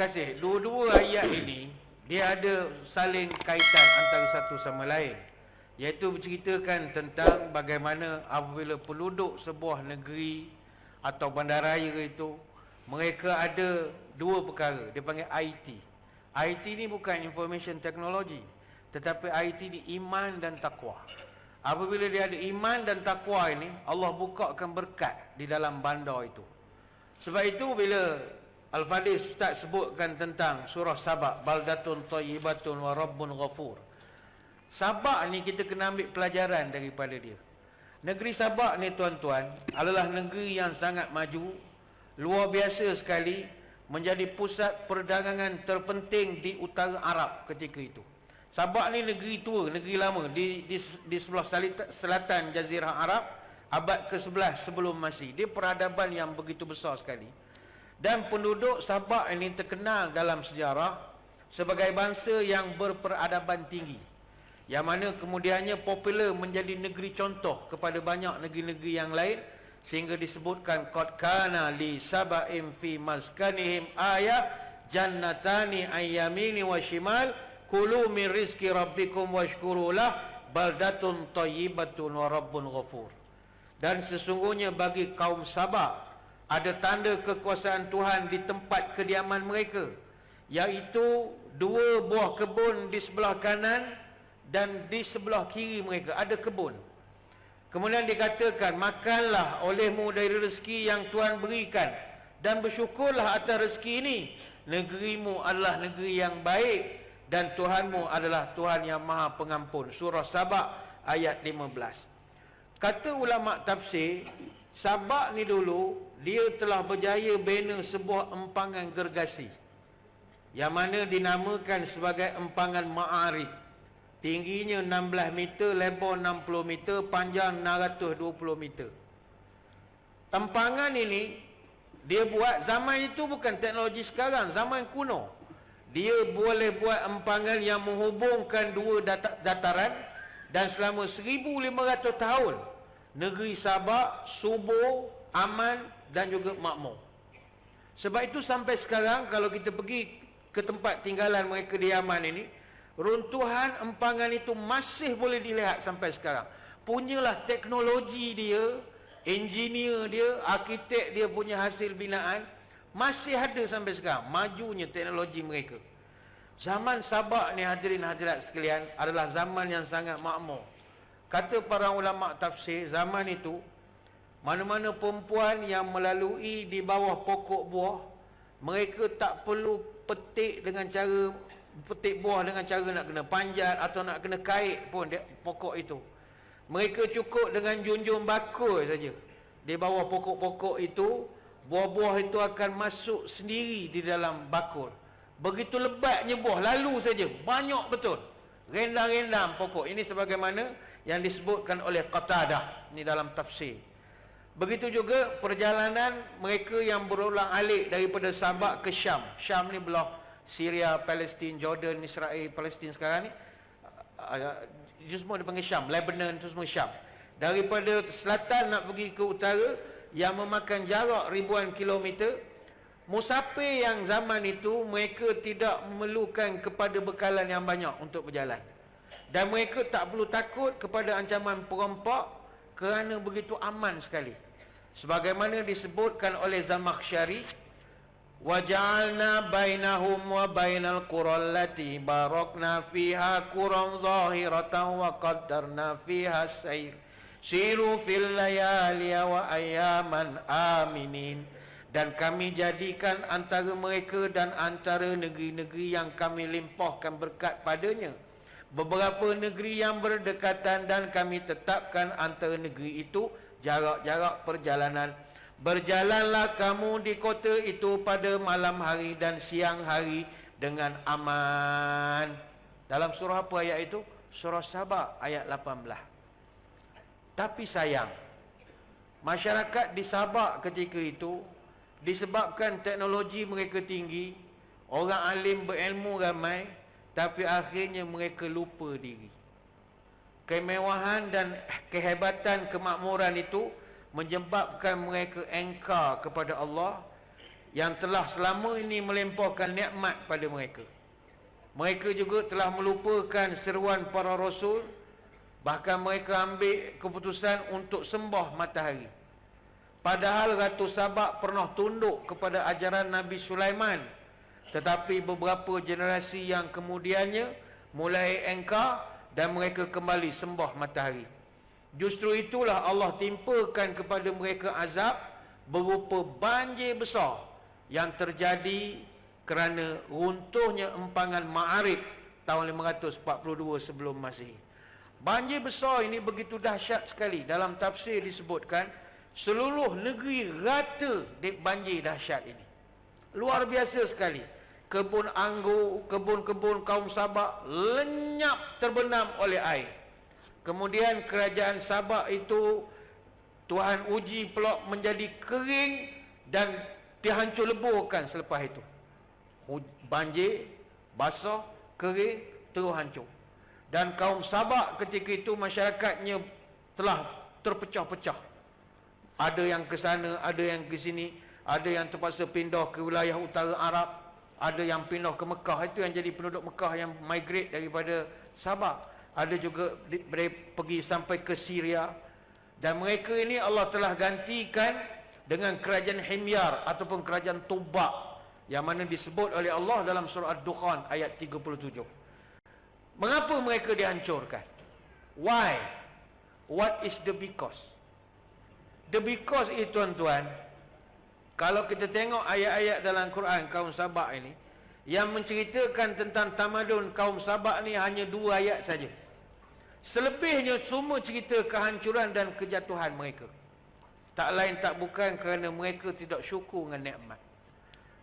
kasih. Dua-dua ayat ini dia ada saling kaitan antara satu sama lain, iaitu berceritakan tentang bagaimana apabila penduduk sebuah negeri atau bandaraya itu, mereka ada dua perkara, dia panggil IT. IT ni bukan information technology, tetapi IT ni iman dan takwa. Apabila dia ada iman dan takwa ini, Allah bukakan berkat di dalam bandar itu. Sebab itu bila Al-Fadhil Ustaz sebutkan tentang surah Sabak, baldatun thayyibatun wa rabbun ghafur. Sabak ni kita kena ambil pelajaran daripada dia. Negeri Sabak ni tuan-tuan adalah negeri yang sangat maju, luar biasa sekali, menjadi pusat perdagangan terpenting di utara Arab ketika itu. Sabak ni negeri tua, negeri lama di sebelah selatan Jazirah Arab, abad ke-11 sebelum Masih. Dia peradaban yang begitu besar sekali. Dan penduduk Sabak ini terkenal dalam sejarah sebagai bangsa yang berperadaban tinggi, yang mana kemudiannya popular menjadi negeri contoh kepada banyak negeri-negeri yang lain, sehingga disebutkan qad kana li saba'in fi maskanihim ayah jannatani ayyamini wa shimal kulu min rizki rabbikum washkurulah baldatun thayyibatun wa rabbun ghafur. Dan sesungguhnya bagi kaum Sabak ada tanda kekuasaan Tuhan di tempat kediaman mereka, iaitu dua buah kebun di sebelah kanan dan di sebelah kiri mereka ada kebun. Kemudian dikatakan, makanlah olehmu dari rezeki yang Tuhan berikan dan bersyukurlah atas rezeki ini. Negerimu adalah negeri yang baik dan Tuhanmu adalah Tuhan yang Maha Pengampun. Surah Sabak ayat 15. Kata ulama tafsir, Sabak ni dulu dia telah berjaya bina sebuah empangan gergasi yang mana dinamakan sebagai empangan Ma'arib. Tingginya 16 meter, lebar 60 meter, panjang 620 meter. Empangan ini dia buat zaman itu bukan teknologi sekarang, zaman kuno. Dia boleh buat empangan yang menghubungkan dua dataran, dan selama 1500 tahun negeri Sabak subur, aman dan juga makmur. Sebab itu sampai sekarang kalau kita pergi ke tempat tinggalan mereka di Yaman ini, runtuhan empangan itu masih boleh dilihat sampai sekarang. Punyalah teknologi dia, engineer dia, arkitek dia punya hasil binaan masih ada sampai sekarang. Majunya teknologi mereka. Zaman Sabak ni hadirin hadirat sekalian adalah zaman yang sangat makmur. Kata para ulama tafsir, zaman itu mana-mana perempuan yang melalui di bawah pokok buah, mereka tak perlu petik buah dengan cara nak kena panjat atau nak kena kait pun pokok itu. Mereka cukup dengan junjung bakul saja. Di bawah pokok-pokok itu, buah-buah itu akan masuk sendiri di dalam bakul. Begitu lebatnya buah, lalu saja, banyak betul. Rendang-rendang pokok. Ini sebagaimana yang disebutkan oleh Qatadah ni dalam tafsir. Begitu juga perjalanan mereka yang berulang-alik daripada Sabak ke Syam. Syam ni belah Syria, Palestin, Jordan, Israel, Palestin sekarang ni. Itu semua dipanggil Syam. Lebanon itu semua Syam. Daripada selatan nak pergi ke utara yang memakan jarak ribuan kilometer, musafir yang zaman itu mereka tidak memerlukan kepada bekalan yang banyak untuk berjalan. Dan mereka tak perlu takut kepada ancaman perompak kerana begitu aman sekali. Sebagaimana disebutkan oleh Zamakhsyari, وَجَعَلْنَا بَيْنَهُمْ وَبَيْنَ الْقُرَى الَّتِي بَارَكْنَا فِيهَا قُرًى ظَاهِرَةً وَقَدَّرْنَا فِيهَا السَّيْرَ سِيرُوا فِي اللَّيَالِيَ وَأَيَّامًا آمِنِينَ. Dan kami jadikan antara mereka dan antara negeri-negeri yang kami limpahkan berkat padanya beberapa negeri yang berdekatan, dan kami tetapkan antara negeri itu jarak-jarak perjalanan. Berjalanlah kamu di kota itu pada malam hari dan siang hari dengan aman. Dalam surah apa ayat itu? Surah Sabah ayat 18. Tapi sayang, masyarakat di Sabah ketika itu, disebabkan teknologi mereka tinggi, orang alim berilmu ramai, tapi akhirnya mereka lupa diri. Kemewahan dan kehebatan kemakmuran itu menyebabkan mereka engkar kepada Allah, yang telah selama ini melemparkan nikmat pada mereka. Mereka juga telah melupakan seruan para rasul, bahkan mereka ambil keputusan untuk sembah matahari. Padahal Ratu Sabak pernah tunduk kepada ajaran Nabi Sulaiman, tetapi beberapa generasi yang kemudiannya mulai engkar dan mereka kembali sembah matahari. Justru itulah Allah timpakan kepada mereka azab berupa banjir besar yang terjadi kerana runtuhnya empangan Ma'arib tahun 542 sebelum Masihi. Banjir besar ini begitu dahsyat sekali. Dalam tafsir disebutkan seluruh negeri rata di banjir dahsyat ini. Luar biasa sekali. Kebun anggur, kebun-kebun kaum Sabak lenyap terbenam oleh air. Kemudian kerajaan Sabak itu Tuhan uji pula menjadi kering dan dihancur leburkan selepas itu. Banjir, basah, kering, terus hancur. Dan kaum Sabak ketika itu masyarakatnya telah terpecah-pecah. Ada yang ke sana, ada yang ke sini, ada yang terpaksa pindah ke wilayah utara Arab, ada yang pindah ke Mekah. Itu yang jadi penduduk Mekah yang migrate daripada Sabak. Ada juga pergi sampai ke Syria. Dan mereka ini Allah telah gantikan dengan kerajaan Himyar ataupun kerajaan Tubak, yang mana disebut oleh Allah dalam surah Ad-Dukhan ayat 37. Mengapa mereka dihancurkan? Why? What is the because? The because itu tuan-tuan, kalau kita tengok ayat-ayat dalam Quran kaum Sabak ini, yang menceritakan tentang tamadun kaum Sabak ni hanya 2 ayat saja. Selebihnya semua cerita kehancuran dan kejatuhan mereka. Tak lain tak bukan kerana mereka tidak syukur dengan nikmat.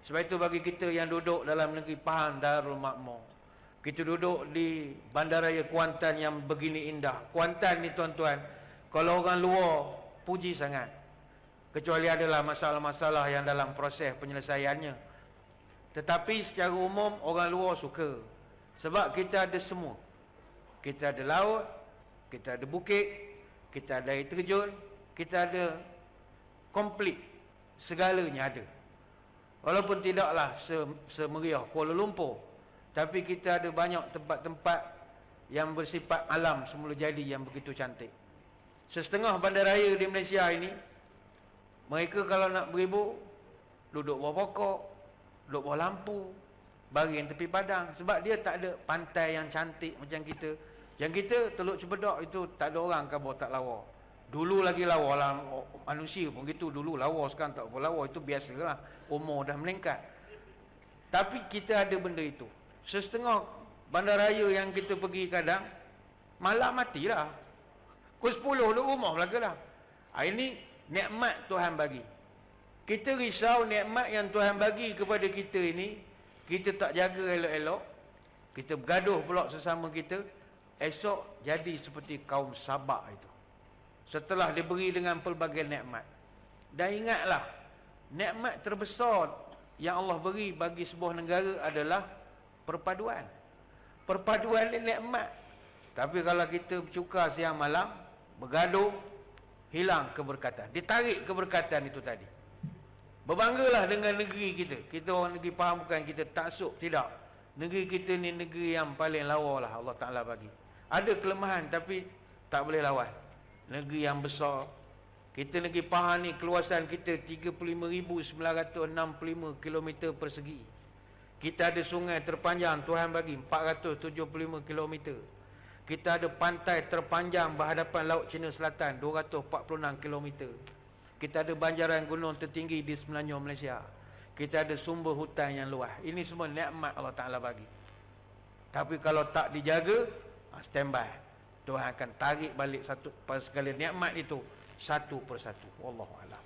Sebab itu bagi kita yang duduk dalam negeri Pahang Darul Makmur, kita duduk di bandaraya Kuantan yang begini indah. Kuantan ni tuan-tuan, kalau orang luar puji sangat, kecuali adalah masalah-masalah yang dalam proses penyelesaiannya. Tetapi secara umum orang luar suka, sebab kita ada semua. Kita ada laut, kita ada bukit, kita ada air terjun, kita ada komplit, segalanya ada. Walaupun tidaklah semeriah Kuala Lumpur, tapi kita ada banyak tempat-tempat yang bersifat alam semula jadi yang begitu cantik. Setengah bandaraya di Malaysia ini, mereka kalau nak beribu, duduk bawah pokok, duduk bawah lampu, baring tepi padang. Sebab dia tak ada pantai yang cantik macam kita. Yang kita Teluk Cempedak itu tak ada orang kabur tak lawa. Dulu lagi lawa lah, manusia pun gitu. Dulu lawa, sekarang tak apa lawa. Itu biasalah, umur dah meningkat. Tapi kita ada benda itu. Setengah bandaraya yang kita pergi kadang, malam matilah. Pukul 10 duduk rumah belaka dah. Ini nikmat Tuhan bagi. Kita risau nikmat yang Tuhan bagi kepada kita ini, kita tak jaga elok-elok, kita bergaduh pula sesama kita, esok jadi seperti kaum Sabak itu. Setelah diberi dengan pelbagai nikmat. Dan ingatlah, nikmat terbesar yang Allah beri bagi sebuah negara adalah perpaduan. Perpaduan ni nikmat. Tapi kalau kita bercukar siang malam, bergaduh, hilang keberkatan. Ditarik keberkatan itu tadi. Berbanggalah dengan negeri kita. Kita orang negeri Pahang, bukan kita taksub, tidak. Negeri kita ni negeri yang paling lawa lah Allah Ta'ala bagi. Ada kelemahan tapi tak boleh lawan. Negeri yang besar. Kita negeri Pahang ni, keluasan kita 35,965 km persegi. Kita ada sungai terpanjang Tuhan bagi 475 km. Kita ada pantai terpanjang berhadapan Laut Cina Selatan 246 km. Kita ada banjaran gunung tertinggi di semenanjung Malaysia. Kita ada sumber hutan yang luas. Ini semua nikmat Allah Ta'ala bagi. Tapi kalau tak dijaga, standby. Tuhan akan tarik balik segala nikmat itu satu persatu. Wallahu a'lam.